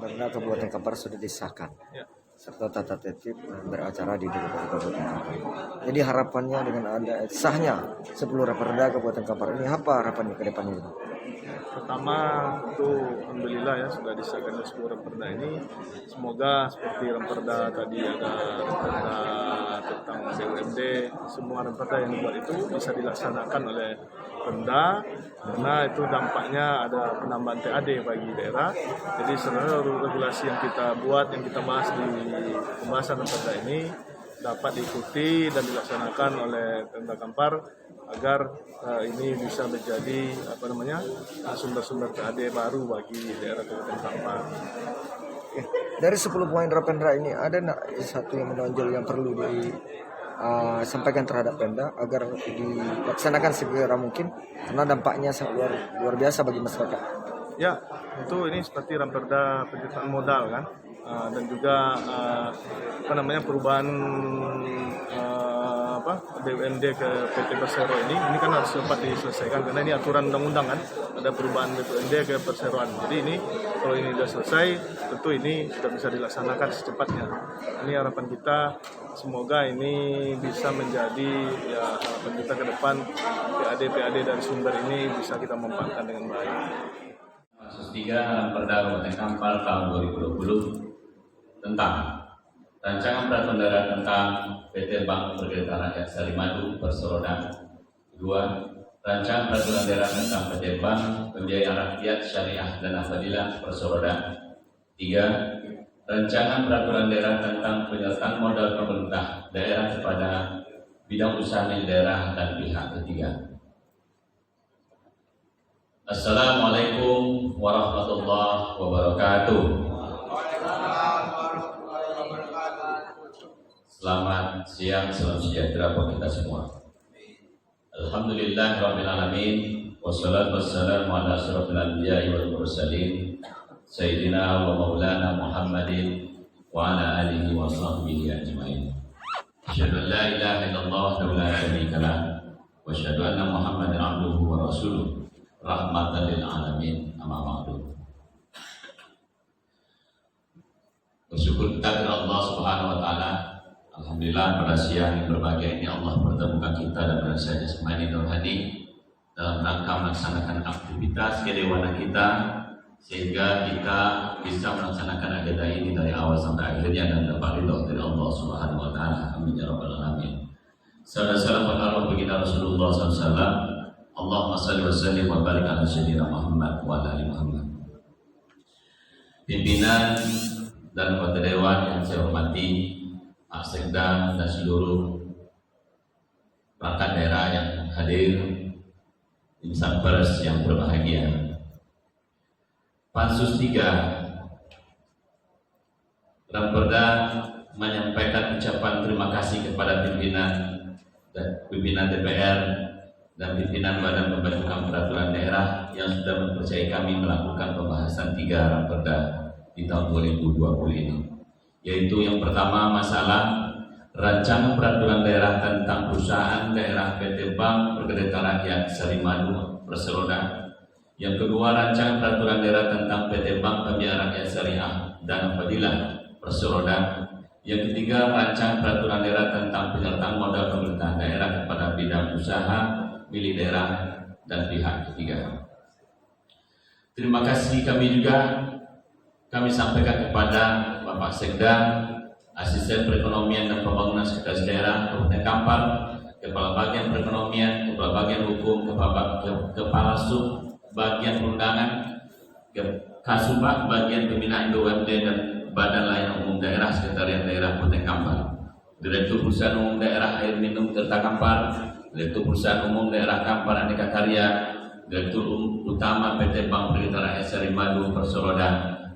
Raperda Kabupaten Kampar sudah disahkan Ya. serta tata tertib beracara di DPRD Kabupaten Kampar. Jadi harapannya dengan ada sahnya 10 Raperda Kabupaten Kampar ini, apa harapannya ke depan ini? Pertama, itu alhamdulillah ya sudah disahkan 10 Raperda ini. Semoga seperti Raperda tadi ada Raperda tentang BUMD, semua Raperda yang dibuat itu bisa dilaksanakan oleh Pemda, karena itu dampaknya ada penambahan TAD bagi daerah. Jadi seluruh regulasi yang kita buat, yang kita bahas di pembahasan Raperda ini dapat diikuti dan dilaksanakan oleh Pemda Kampar agar ini bisa menjadi sumber-sumber TAD baru bagi daerah Kabupaten Kampar. Oke. Dari 10 poin Raperda ini ada satu yang menonjol yang perlu disampaikan terhadap Pemda agar dilaksanakan segera mungkin karena dampaknya sangat luar biasa bagi masyarakat. Ya, tentu ini seperti Raperda penyertaan modal kan, dan juga perubahan BUMD ke PT Persero ini kan harus cepat diselesaikan karena ini aturan undang-undang kan, ada perubahan BUMD ke perseroan. Jadi ini kalau ini sudah selesai, tentu ini sudah bisa dilaksanakan secepatnya. Ini harapan kita, semoga ini bisa menjadi harapan kita ke depan, PAD dari sumber ini bisa kita manfaatkan dengan baik. Kasus 3 Raperda Kabupaten Kampar tahun 2020 tentang Rancangan Peraturan Daerah tentang PT Bank Perkereta Rakyat Sarimadu Perseroda. 2. Rancangan Peraturan Daerah tentang PT Bank Pembiayaan Rakyat Syariah dan Ahmadiyah Perseroda. 3. Rancangan Peraturan Daerah tentang penyertaan modal pemerintah daerah kepada bidang usaha milik daerah dan pihak ketiga. Assalamualaikum warahmatullahi wabarakatuh. Selamat siang, salam sejahtera bagi kita semua. Alhamdulillah rabbil alamin, wassalatu wassalamu ala asyrofil anbiya'i wal mursalin sayyidina wa maulana Muhammadin wa ala alihi wa sahbihi ajma'in. Asyhadu an la ilaha illallah wa la syarika lah wa asyhadu anna Muhammadan abduhu wa rasuluh rahmatan lil alamin, amma ba'du. Bersyukur kita kepada Allah Subhanahu wa taala. Alhamdulillah pada siang yang berbahagia ini Allah pertemukan kita dan bersama jasmani dan rohani dalam rangka melaksanakan aktivitas kedewanan kita sehingga kita bisa melaksanakan agenda ini dari awal sampai akhirnya dan dapat ridho dari Allah Subhanahu wa taala. Amin ya rabbal alamin. Salam Allah baginda Rasulullah SAW. Allahumma salli wa sallim wa barik ala sayyidina Muhammad wa ala ali Muhammad. Pimpinan dan anggota dewan yang saya hormati, Pak Sekda dan seluruh perangkat daerah yang hadir, insan pers yang berbahagia. Pansus 3 Raperda menyampaikan ucapan terima kasih kepada pimpinan DPR dan pimpinan Badan Pembentukan Peraturan Daerah yang sudah mempercayai kami melakukan pembahasan 3 Raperda di tahun 2020 ini. Yaitu yang pertama masalah Rancangan Peraturan Daerah tentang Perusahaan Daerah PT Bank Perkereta Rakyat Sarimadu Perseroda. Yang kedua Rancangan Peraturan Daerah tentang PT Bank Pembiayaan Rakyat Syariah dan Ahmadiyah Perseroda. Yang ketiga Rancangan Peraturan Daerah tentang penyertaan modal pemerintah daerah kepada bidang usaha milik daerah dan pihak ketiga. Terima kasih kami sampaikan kepada Bapak Sekda, Asisten Perekonomian dan Pembangunan Sekretaris Daerah Kabupaten Kampar, Kepala Bagian Perekonomian, Kepala Bagian Hukum, Kepala Sub Bagian Perundangan, Kasubag Bagian Pembinaan BUMD dan Badan Layanan Umum Daerah Sekretariat Daerah Kabupaten Kampar, Direktur Perusahaan Umum Daerah Air Minum Tirta Kampar, Direktur Perusahaan Umum Daerah Kampar Aneka Karya, Direktur Utama PT Bank Perkereta Rakyat Sarimadu Perseroda,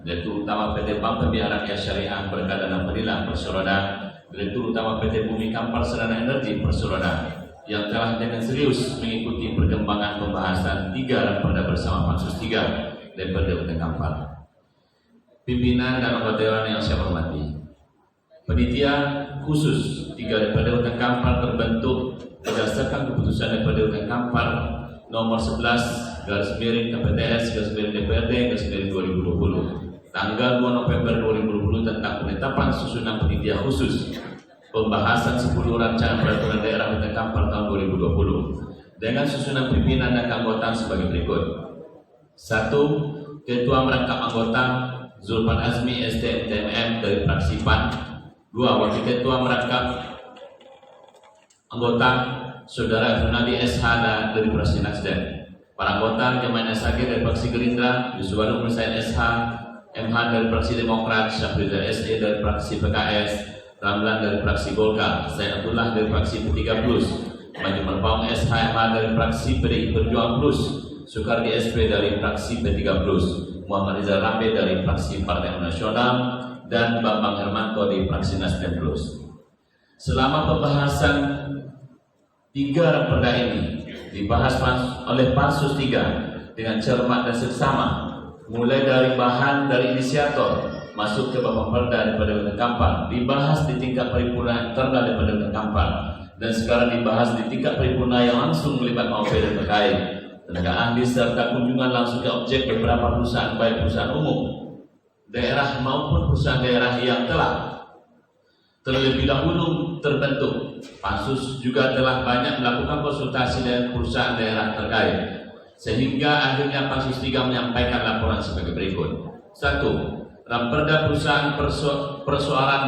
Direktur Utama PT Bank Pembiayaan Rakyat Syariah Berkah dan Ahmadiyah Perseroda, Direktur Utama PT Bumi Kampar Sedana Energi Perseroda, yang telah dengan serius mengikuti perkembangan pembahasan 3 Raperda bersama Pansus 3 DPRD Kabupaten Kampar. Pimpinan dan anggota dewan yang saya hormati, panitia khusus 3 DPRD Kabupaten Kampar terbentuk berdasarkan keputusan DPRD Kabupaten Kampar nomor 11/KPTS/DPRD/2020 tanggal 2 November 2020 tentang penetapan susunan panitia khusus pembahasan 10 rancangan peraturan daerah PT Kampar tahun 2020 dengan susunan pimpinan dan keanggotaan sebagai berikut. 1. Ketua merangkap anggota Zulfan Azmi STM dari fraksi PAN. 2. Wakil Ketua merangkap anggota Saudara Fernandi SH dari fraksi Nasdem. Para anggota Jemaah SHG dari fraksi Gerindra, Yusuf Nur Said SH, MH dari fraksi Demokrat, Syafriza SE dari fraksi PKS, Ramlan dari fraksi Golkar, Said Abdullah dari fraksi P3 Plus, Maju Merpaung SH MH dari fraksi PDI Perjuangan Plus, Soekardi SP dari fraksi P3 Plus, Muhammad Rizal Rambe dari fraksi Partai Nasional, dan Bambang Hermanto di fraksi Nasdem Plus. Selama pembahasan 3 raperda ini dibahas oleh Pansus 3 dengan cermat dan seksama, mulai dari bahan dari inisiator masuk ke babak perda daripada Kota Kampar, dibahas di tingkat paripurna internal daripada Kota Kampar, dan sekarang dibahas di tingkat paripurna yang langsung melibatkan OPD terkait, tenaga ahli serta kunjungan langsung ke objek beberapa perusahaan, baik perusahaan umum, daerah maupun perusahaan daerah yang telah terlebih dahulu terbentuk. Pansus juga telah banyak melakukan konsultasi dengan perusahaan daerah terkait, sehingga akhirnya Pansus 3 menyampaikan laporan sebagai berikut. 1. Raperda perusahaan persoalan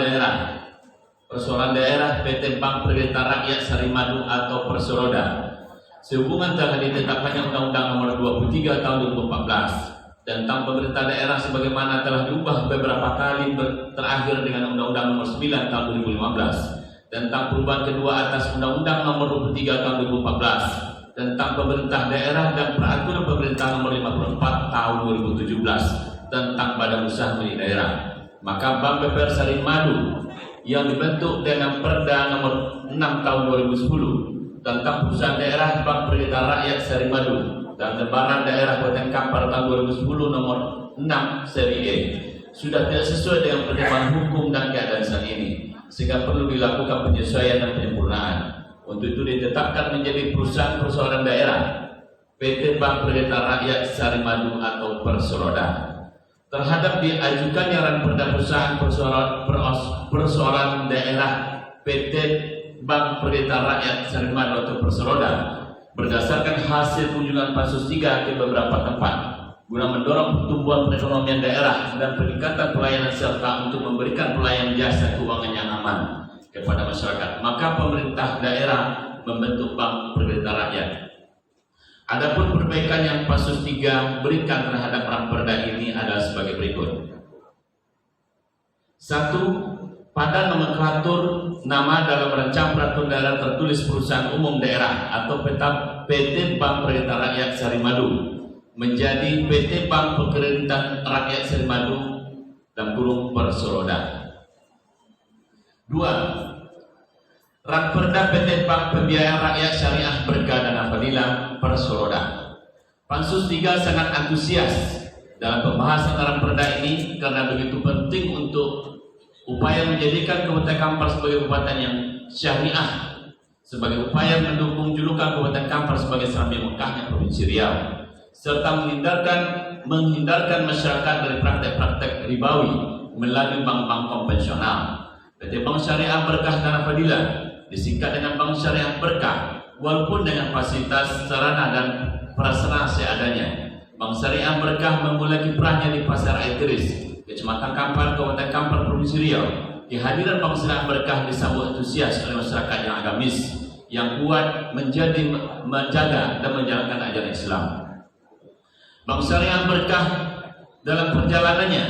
daerah PT Bank Perwira Rakyat Sarimadu atau Persoroda, sehubungan telah ditetapkannya Undang-Undang Nomor 23 Tahun 2014 tentang pemerintah daerah sebagaimana telah diubah beberapa kali terakhir dengan Undang-Undang Nomor 9 Tahun 2015 tentang perubahan kedua atas Undang-Undang Nomor 23 Tahun 2014 tentang pemerintah daerah dan Peraturan Pemerintah Nomor 54 Tahun 2017 tentang badan usaha milik daerah. Maka Bank BPR Sarimadu yang dibentuk dengan Perda Nomor 6 Tahun 2010 tentang perusahaan daerah Bank Perwira Rakyat Sarimadu dan lembaran daerah Kabupaten Kampar tahun 2010 nomor 6 seri E sudah tidak sesuai dengan perkembangan hukum dan keadaan saat ini, sehingga perlu dilakukan penyesuaian dan penyempurnaan. Untuk itu ditetapkan menjadi perusahaan persoalan daerah PT Bank Perwira Rakyat Sarimadu atau Persoroda. Terhadap diajukannya raperda perusahaan persoalan daerah PT Bank Perwira Rakyat Sarimadu atau Persoroda berdasarkan hasil kunjungan Pansus 3 ke beberapa tempat guna mendorong pertumbuhan perekonomian daerah dan peningkatan pelayanan serta untuk memberikan pelayanan jasa keuangan yang aman kepada masyarakat, maka pemerintah daerah membentuk Bank Perwira Rakyat. Adapun perbaikan yang Pansus 3 berikan terhadap raperda ini adalah sebagai berikut. 1. Pada nomenklatur nama dalam rencana peraturan daerah tertulis perusahaan umum daerah atau PT Bank Perwira Rakyat Sarimadu menjadi PT Bank Perkreditan Rakyat Sarimadu dan kurung Persoroda. 2. Raperda PT Bank Pembiayaan Rakyat Syariah Berkah dan Fadilah Persoroda. Pansus 3 sangat antusias dalam pembahasan raperda ini karena begitu penting untuk upaya menjadikan Kabupaten Kampar sebagai kabupaten yang syariah, sebagai upaya mendukung julukan Kabupaten Kampar sebagai Serambi Mekahnya Provinsi Riau, serta menghindarkan masyarakat dari praktek-praktek ribawi melalui bank-bank konvensional. PT Bank Syariah Berkah dan Fadilah disingkat dengan Bank Syariah Berkah, walaupun dengan fasilitas sarana dan prasarana seadanya. Bank Syariah Berkah memulai kiprahnya di Pasar Aitiris, Kecamatan Kampar, Kabupaten Kampar, Provinsi Riau. Kehadiran Bank Syariah Berkah disambut antusias oleh masyarakat yang agamis, yang kuat menjaga dan menjalankan ajaran Islam. Bank Syariah Berkah dalam perjalanannya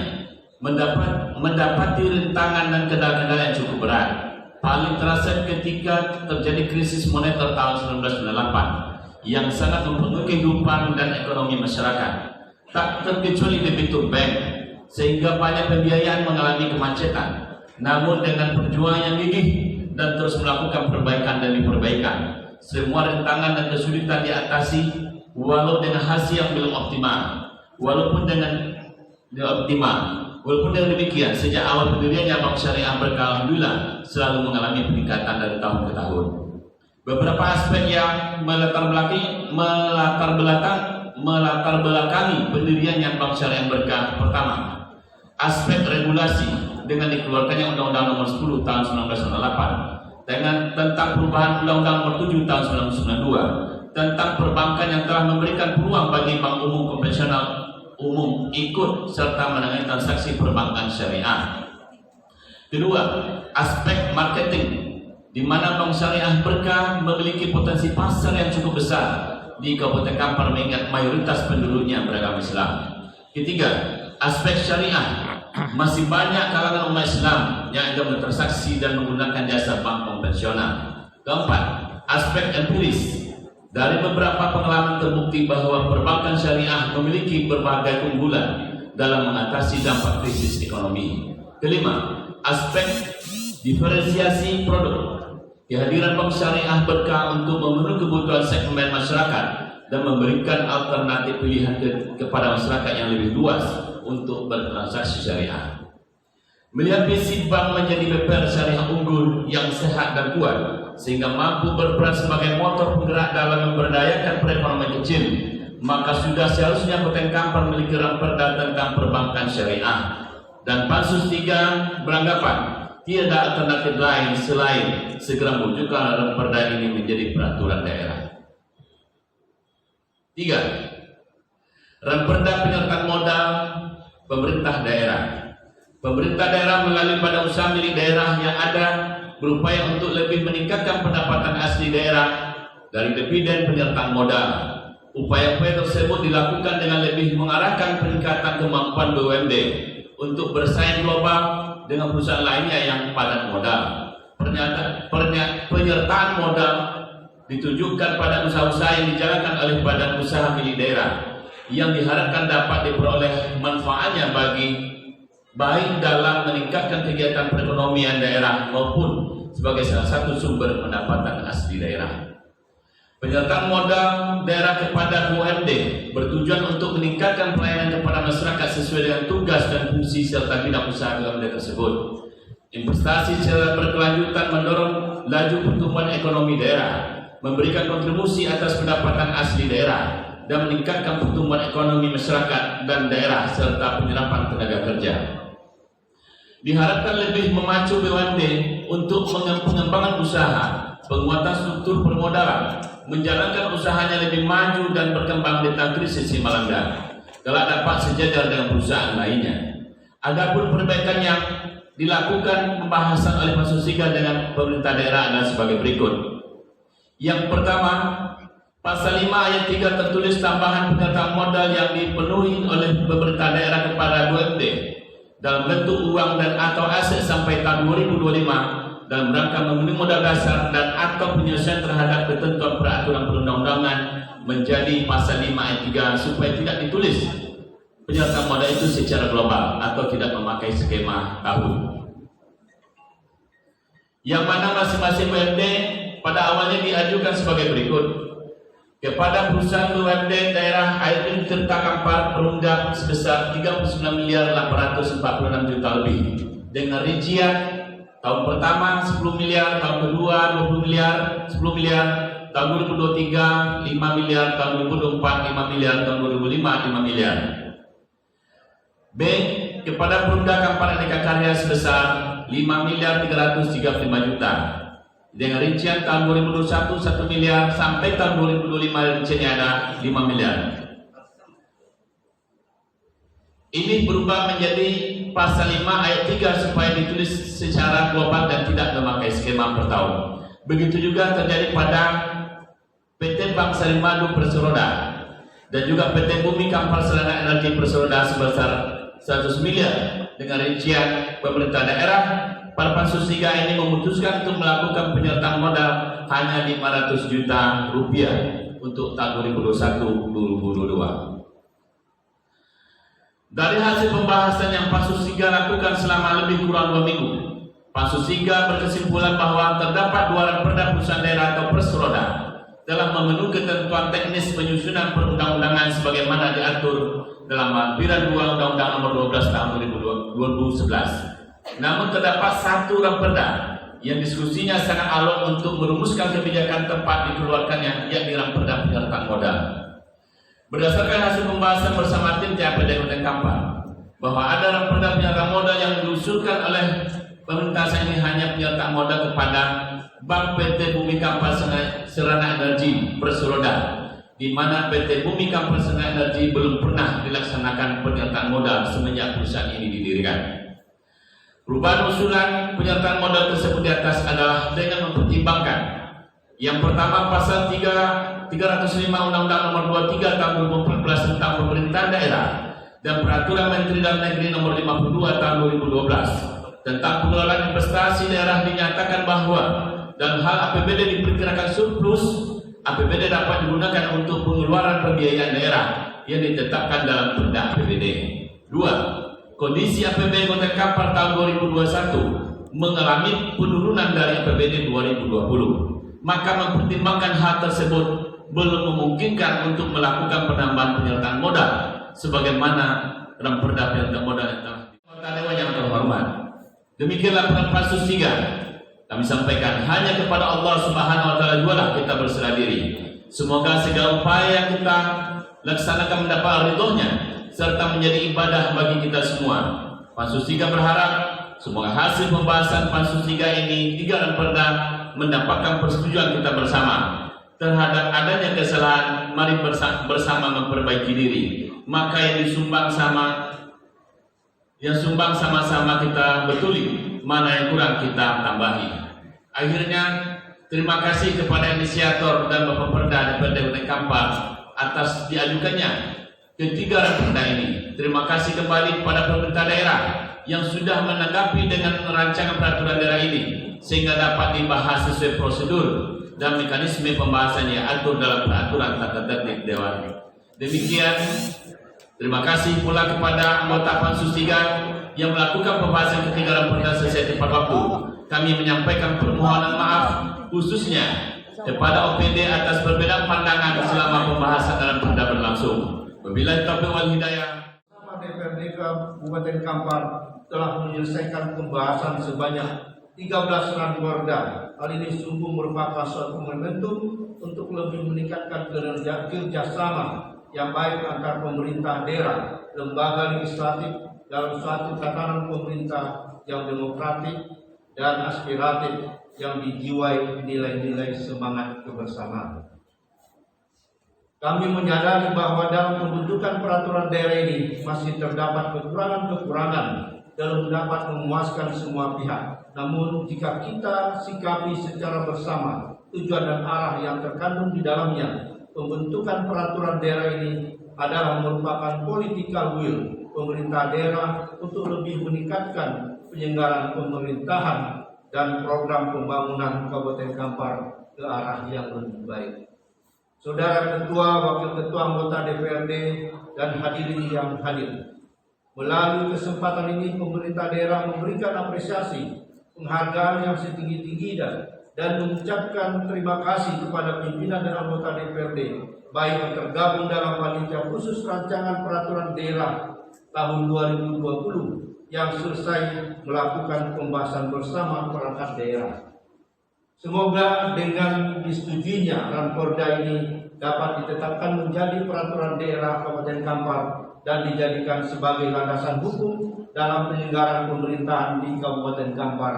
mendapati rintangan dan kendala-kendala yang cukup berat. Paling terasa ketika terjadi krisis moneter tahun 1998 yang sangat mempengaruhi kehidupan dan ekonomi masyarakat, tak terkecuali debitur bank, sehingga banyak pembiayaan mengalami kemacetan. Namun dengan perjuangan yang gigih dan terus melakukan perbaikan demi perbaikan, semua rintangan dan kesulitan diatasi walau dengan hasil yang belum optimal. Walaupun dengan demikian, sejak awal pendiriannya Bank Syariah Berkah alhamdulillah selalu mengalami peningkatan dari tahun ke tahun. Beberapa aspek yang melatar belakangi pendiriannya Bank Syariah Berkah. Pertama, aspek regulasi dengan dikeluarkannya Undang-Undang Nomor 10 Tahun 1998 dengan tentang perubahan Undang-Undang Nomor 7 Tahun 1992 tentang perbankan yang telah memberikan peluang bagi bank umum konvensional umum ikut serta menangani transaksi perbankan syariah. Kedua, aspek marketing, di mana bank syariah Berkah memiliki potensi pasar yang cukup besar di Kabupaten Kampar mengingat mayoritas penduduknya beragama Islam. Ketiga, aspek syariah, masih banyak kalangan umat Islam yang ingin bertransaksi dan menggunakan jasa bank konvensional. Keempat, aspek empiris, dari beberapa pengalaman terbukti bahwa perbankan syariah memiliki berbagai keunggulan dalam mengatasi dampak krisis ekonomi. Kelima, aspek diferensiasi produk, kehadiran bank syariah Berkah untuk memenuhi kebutuhan segmen masyarakat dan memberikan alternatif pilihan kepada masyarakat yang lebih luas untuk bertransaksi syariah. Melihat visi bank menjadi BPR syariah unggul yang sehat dan kuat sehingga mampu berperan sebagai motor penggerak dalam memberdayakan perekonomian kecil, maka sudah seharusnya Kabupaten Kampar memiliki ramperda tentang perbankan syariah. Dan Pansus 3 beranggapan tiada alternatif lain selain segera mewujudkan ramperda ini menjadi peraturan daerah. 3. Ramperda penyertaan modal pemerintah daerah. Pemerintah daerah melalui badan usaha milik daerah yang ada berupaya untuk lebih meningkatkan pendapatan asli daerah dari dividen penyertaan modal. Upaya-upaya tersebut dilakukan dengan lebih mengarahkan peningkatan kemampuan BUMD untuk bersaing global dengan perusahaan lainnya yang padat modal. Penyertaan modal ditujukan pada usaha-usaha yang dijalankan oleh badan usaha milik daerah yang diharapkan dapat diperoleh manfaatnya bagi baik dalam meningkatkan kegiatan perekonomian daerah maupun sebagai salah satu sumber pendapatan asli daerah. Penyertaan modal daerah kepada BUMD bertujuan untuk meningkatkan pelayanan kepada masyarakat sesuai dengan tugas dan fungsi serta bidang usaha BUMD tersebut. Investasi secara berkelanjutan mendorong laju pertumbuhan ekonomi daerah, memberikan kontribusi atas pendapatan asli daerah, dan meningkatkan pertumbuhan ekonomi masyarakat dan daerah serta penyerapan tenaga kerja. Diharapkan lebih memacu BUMD untuk pengembangan usaha, penguatan struktur permodalan, menjalankan usahanya lebih maju dan berkembang di tengah krisis yang melanda, kelak dapat sejajar dengan perusahaan lainnya. Adapun perbaikan yang dilakukan pembahasan oleh Pansus 3 dengan pemerintah daerah adalah sebagai berikut. Yang pertama, Pasal 5 ayat 3 tertulis tambahan penyertaan modal yang dipenuhi oleh pemerintah daerah kepada BUMD dalam bentuk uang dan atau aset sampai tahun 2025 dalam rangka memenuhi modal dasar dan atau penyelesaian terhadap ketentuan peraturan perundang-undangan menjadi pasal 5 ayat 3 supaya tidak ditulis penyertaan modal itu secara global atau tidak memakai skema tahun. Yang mana masing-masing BUMD pada awalnya diajukan sebagai berikut. Kepada perusahaan BUMD daerah air ini Tirta Kampar perundak sebesar 39.846 juta lebih dengan rincian tahun pertama 10 miliar, tahun kedua 20 miliar, 10 miliar, tahun 2023 5 miliar, tahun 2024 5 miliar, tahun 2025 5 miliar. B. Kepada perundak Kampar Aneka Karya sebesar 5 miliar 335 juta dengan rincian tahun 2021 1 miliar sampai tahun 2025 rinciannya ada 5 miliar. Ini berubah menjadi pasal 5 ayat 3 supaya ditulis secara global dan tidak memakai skema per tahun. Begitu juga terjadi pada PT Bank Sari Madu Perseroda dan juga PT Bumi Kampar Selana Energi Perseroda sebesar 100 miliar dengan rincian pemerintah daerah. Pada Pansus 3 ini memutuskan untuk melakukan penyertaan modal hanya 500 juta rupiah untuk tahun 2021-2022. Dari hasil pembahasan yang Pansus 3 lakukan selama lebih kurang 2 minggu, Pansus 3 berkesimpulan bahwa terdapat 2 ramperda perusahaan daerah atau perseroda dalam memenuhi ketentuan teknis penyusunan perundang-undangan sebagaimana diatur dalam lampiran 2 Undang-Undang Nomor 12 Tahun 2011. Namun terdapat 1 ramperda yang diskusinya sangat alot untuk merumuskan kebijakan tepat dikeluarkannya, yakni ramperda penyertaan modal. Berdasarkan hasil pembahasan bersama tim TAPD Kabupaten Kampar, bahwa ada Ramperda penyertaan modal yang diusulkan oleh pemerintah ini hanya penyertaan modal kepada Bank PT Bumi Kapal Serana Energi Perseroda, di mana PT Bumi Kapal Serana Energi belum pernah dilaksanakan penyertaan modal semenjak perusahaan ini didirikan. Perubahan usulan penyertaan modal tersebut di atas adalah dengan mempertimbangkan yang pertama pasal 305 Undang-Undang Nomor 23 Tahun 2014 tentang pemerintahan daerah dan Peraturan Menteri Dalam Negeri Nomor 52 Tahun 2012 tentang pengelolaan investasi daerah dinyatakan bahwa dalam hal APBD diperkirakan surplus, APBD dapat digunakan untuk pengeluaran pembiayaan daerah yang ditetapkan dalam Perda APBD. 2. Kondisi APBD Kabupaten Kampar tahun 2021 mengalami penurunan dari APBD 2020. Maka mempertimbangkan hal tersebut belum memungkinkan untuk melakukan penambahan penyertaan modal sebagaimana Ramperda penyertaan modal yang telah Kota Dewan yang terhormat. Demikianlah Pansus 3. Kami sampaikan hanya kepada Allah Subhanahu wa taala jualah kita berserah diri. Semoga segala upaya yang kita laksanakan mendapat ridhonya serta menjadi ibadah bagi kita semua. Pansus 3 berharap semoga hasil pembahasan Pansus 3 ini 3 Ramperda mendapatkan persetujuan kita bersama. Terhadap adanya kesalahan, mari bersama memperbaiki diri. Maka yang sumbang sama-sama kita betuli, mana yang kurang kita tambahi. Akhirnya terima kasih kepada inisiator dan Bapak Perda DPRD Kabupaten Kampar atas diajukannya ketiga Ramperda ini. Terima kasih kembali kepada pemerintah daerah yang sudah menanggapi dengan rancangan peraturan daerah ini sehingga dapat dibahas sesuai prosedur dan mekanisme pembahasan yang atur dalam peraturan tata tertib Dewan. Demikian, terima kasih pula kepada anggota Pansus 3 yang melakukan pembahasan ketiga Ramperda sesuai tepat waktu. Kami menyampaikan permohonan maaf khususnya kepada OPD atas perbedaan pandangan selama pembahasan dalam Perda berlangsung. Wabillahi taufiq wal hidayah. DPRD Kabupaten Kampar telah menyelesaikan pembahasan sebanyak 13 Ramperda. Hal ini sungguh merupakan suatu momentum untuk lebih meningkatkan kerjasama yang baik antar pemerintah daerah, lembaga legislatif dalam suatu tatanan pemerintah yang demokratik dan aspiratif yang dijiwai nilai-nilai semangat kebersamaan. Kami menyadari bahwa dalam pembentukan peraturan daerah ini masih terdapat kekurangan-kekurangan dalam dapat memuaskan semua pihak. Namun jika kita sikapi secara bersama tujuan dan arah yang terkandung di dalamnya, pembentukan peraturan daerah ini adalah merupakan political will pemerintah daerah untuk lebih meningkatkan penyelenggaraan pemerintahan dan program pembangunan Kabupaten Kampar ke arah yang lebih baik. Saudara Ketua, Wakil Ketua, anggota DPRD, dan hadirin yang hadir, melalui kesempatan ini pemerintah daerah memberikan apresiasi, penghargaan yang setinggi-tingginya dan mengucapkan terima kasih kepada pimpinan dan anggota DPRD, baik yang tergabung dalam panitia khusus rancangan peraturan daerah tahun 2020 yang selesai melakukan pembahasan bersama perangkat daerah. Semoga dengan disetujuinya Ramperda ini dapat ditetapkan menjadi peraturan daerah Kabupaten Kampar dan dijadikan sebagai landasan hukum dalam penyelenggaraan pemerintahan di Kabupaten Kampar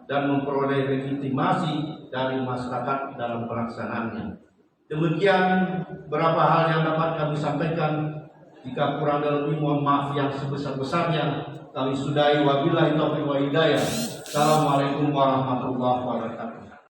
dan memperoleh legitimasi dari masyarakat dalam pelaksanaannya. Demikian beberapa hal yang dapat kami sampaikan. Jika kurang dan lebih mohon maaf yang sebesar-besarnya. Kami sudahi, wabillahi taufiq wal hidayah. Assalamualaikum warahmatullahi wabarakatuh.